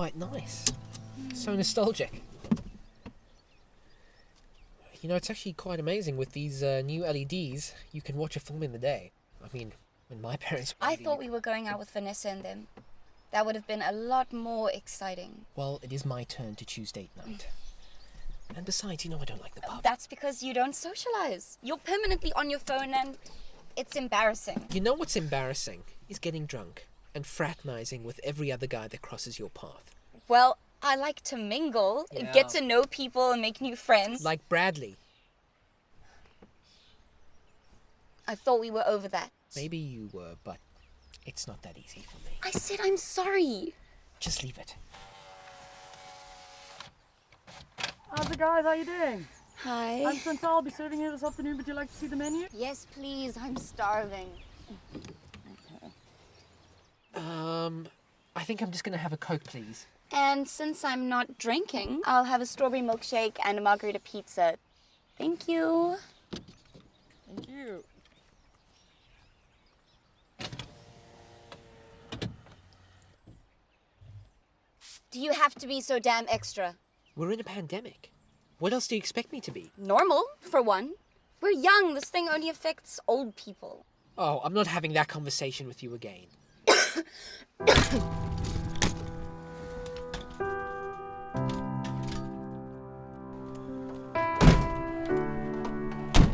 quite nice. So nostalgic. You know, it's actually quite amazing with these new LEDs. You can watch a film in the day. I mean, when my parents... I thought we were going out with Vanessa and them. That would have been a lot more exciting. Well, it is my turn to choose date night. And besides, you know I don't like the pub. That's because you don't socialize. You're permanently on your phone and it's embarrassing. You know what's embarrassing? Is getting drunk and fraternizing with every other guy that crosses your path. Well, I like to mingle, get to know people and make new friends. Like Bradley. I thought we were over that. Maybe you were, but it's not that easy for me. I said I'm sorry. Just leave it. How's it, guys? How you doing? Hi. I'm Chantal. I'll be serving here this afternoon. Would you like to see the menu? Yes, please. I'm starving. I think I'm just gonna have a Coke, please. And since I'm not drinking, I'll have a strawberry milkshake and a margarita pizza. Thank you. Thank you. Do you have to be so damn extra? We're in a pandemic. What else do you expect me to be? Normal, for one. We're young. This thing only affects old people. Oh, I'm not having that conversation with you again.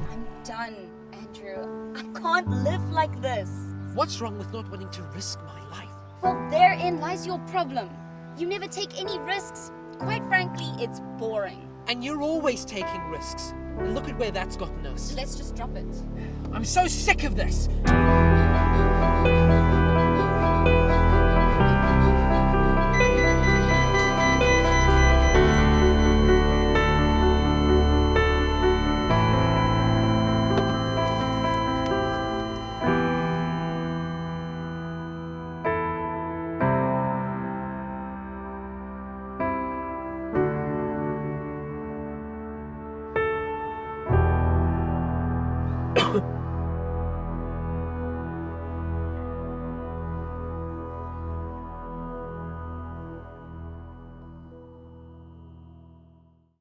I'm done, Andrew. I can't live like this. What's wrong with not wanting to risk my life? Well, therein lies your problem. You never take any risks. Quite frankly, it's boring. And you're always taking risks. And look at where that's gotten us. Let's just drop it. I'm so sick of this!